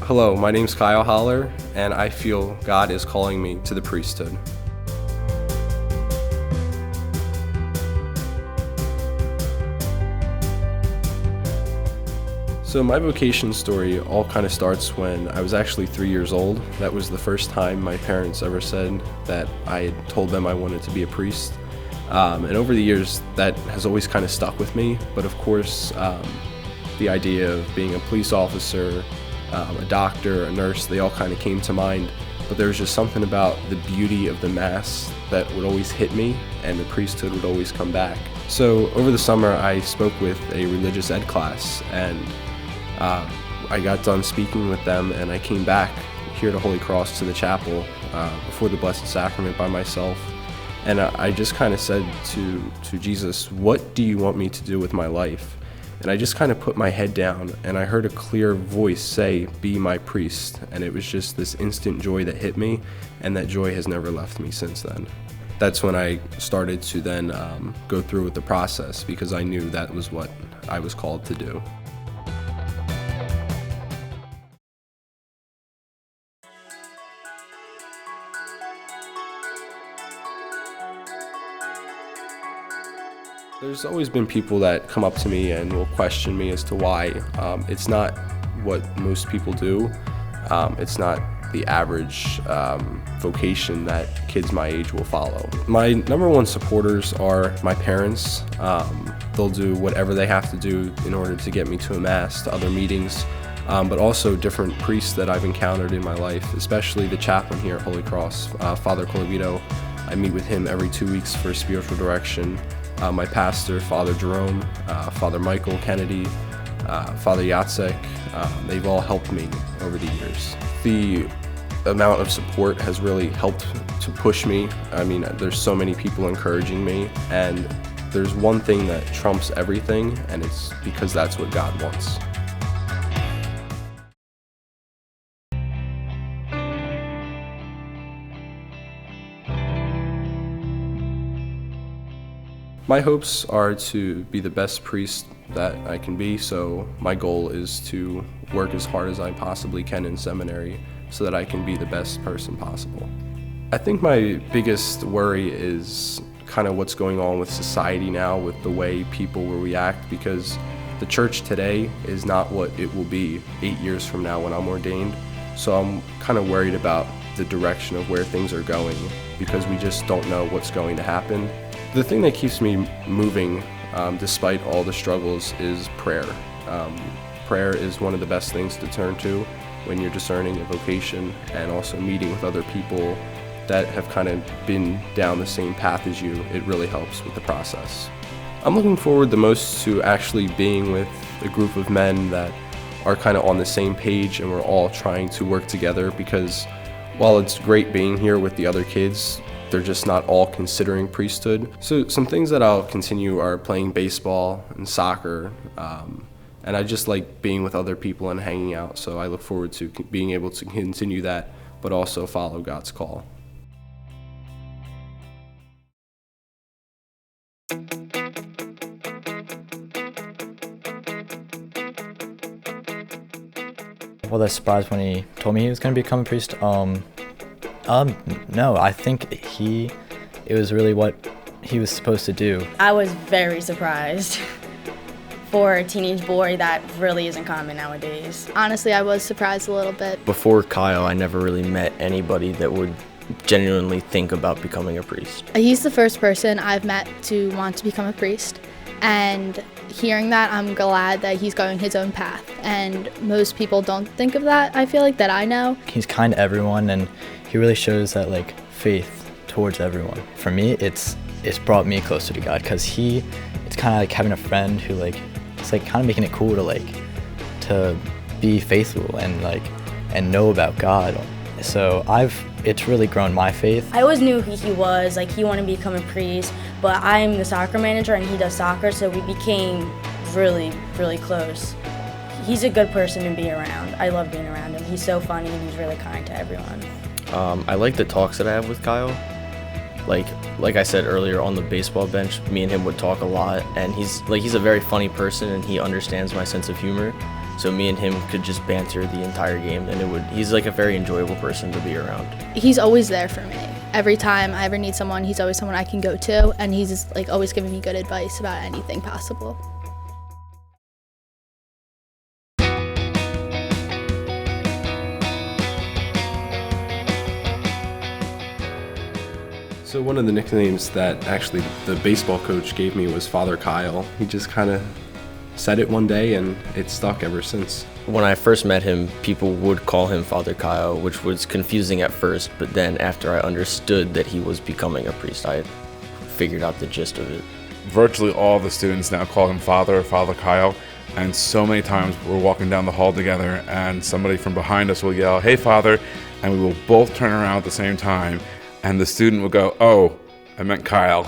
Hello, my name's Kyle Holler, and I feel God is calling me to the priesthood. So my vocation story all kind of starts when I was actually 3 years old. That was the first time my parents ever said that I had told them I wanted to be a priest. And over the years, that has always kind of stuck with me. But of course, the idea of being a police officer, a doctor, a nurse, they all kind of came to mind. But there was just something about the beauty of the Mass that would always hit me, and the priesthood would always come back. So over the summer, I spoke with a religious ed class, and I got done speaking with them, and I came back here to Holy Cross to the chapel before the Blessed Sacrament by myself. And I just kind of said to Jesus, what do you want me to do with my life? And I just kind of put my head down, and I heard a clear voice say, be my priest. And it was just this instant joy that hit me, and that joy has never left me since then. That's when I started to then go through with the process, because I knew that was what I was called to do. There's always been people that come up to me and will question me as to why. It's not what most people do. It's not the average vocation that kids my age will follow. My number one supporters are my parents. They'll do whatever they have to do in order to get me to a Mass, to other meetings, but also different priests that I've encountered in my life, especially the chaplain here at Holy Cross, Father Colavito. I meet with him every 2 weeks for spiritual direction. My pastor, Father Jerome, Father Michael Kennedy, Father Yatsek, they've all helped me over the years. The amount of support has really helped to push me. I mean, there's so many people encouraging me, and there's one thing that trumps everything, and it's because that's what God wants. My hopes are to be the best priest that I can be, so my goal is to work as hard as I possibly can in seminary so that I can be the best person possible. I think my biggest worry is kind of what's going on with society now, with the way people will react, because the church today is not what it will be 8 years from now when I'm ordained. So I'm kind of worried about the direction of where things are going, because we just don't know what's going to happen. The thing that keeps me moving, despite all the struggles, is prayer. Prayer is one of the best things to turn to when you're discerning a vocation, and also meeting with other people that have kind of been down the same path as you. It really helps with the process. I'm looking forward the most to actually being with a group of men that are kind of on the same page, and we're all trying to work together, because while it's great being here with the other kids, they're just not all considering priesthood. So some things that I'll continue are playing baseball and soccer, and I just like being with other people and hanging out. So I look forward to being able to continue that, but also follow God's call. Was I surprised when he told me he was going to become a priest? No, I think it was really what he was supposed to do. I was very surprised. For a teenage boy, that really isn't common nowadays. Honestly, I was surprised a little bit. Before Kyle, I never really met anybody that would genuinely think about becoming a priest. He's the first person I've met to want to become a priest, and hearing that, I'm glad that he's going his own path. And most people don't think of that, I feel like, that I know. He's kind to everyone, and he really shows that faith towards everyone. For me, it's brought me closer to God, because it's kind of like having a friend who it's kind of making it cool to be faithful and know about God. So it's really grown my faith. I always knew who he was, he wanted to become a priest, but I'm the soccer manager and he does soccer, so we became really, really close. He's a good person to be around. I love being around him. He's so funny and he's really kind to everyone. I like the talks that I have with Kyle. Like I said earlier, on the baseball bench, me and him would talk a lot, and he's a very funny person, and he understands my sense of humor. So me and him could just banter the entire game, and he's like a very enjoyable person to be around. He's always there for me. Every time I ever need someone, he's always someone I can go to, and he's just, like, always giving me good advice about anything possible. So one of the nicknames that actually the baseball coach gave me was Father Kyle. He just kind of said it one day and it stuck ever since. When I first met him, people would call him Father Kyle, which was confusing at first, but then after I understood that he was becoming a priest, I figured out the gist of it. Virtually all the students now call him Father or Father Kyle, and so many times we're walking down the hall together and somebody from behind us will yell, "Hey, Father," and we will both turn around at the same time, and the student will go, "Oh, I meant Kyle."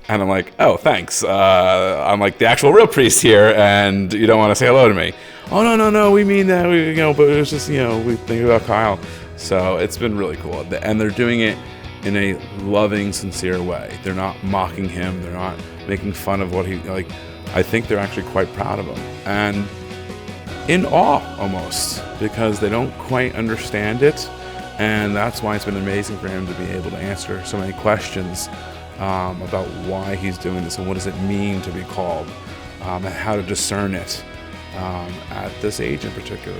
And I'm like, "Oh, thanks. I'm like the actual real priest here, and you don't want to say hello to me." "Oh, no, we mean that, but it was just, we think about Kyle." So it's been really cool. And they're doing it in a loving, sincere way. They're not mocking him. They're not making fun of what I think they're actually quite proud of him. And in awe, almost, because they don't quite understand it. And that's why it's been amazing for him to be able to answer so many questions about why he's doing this and what does it mean to be called, and how to discern it at this age in particular.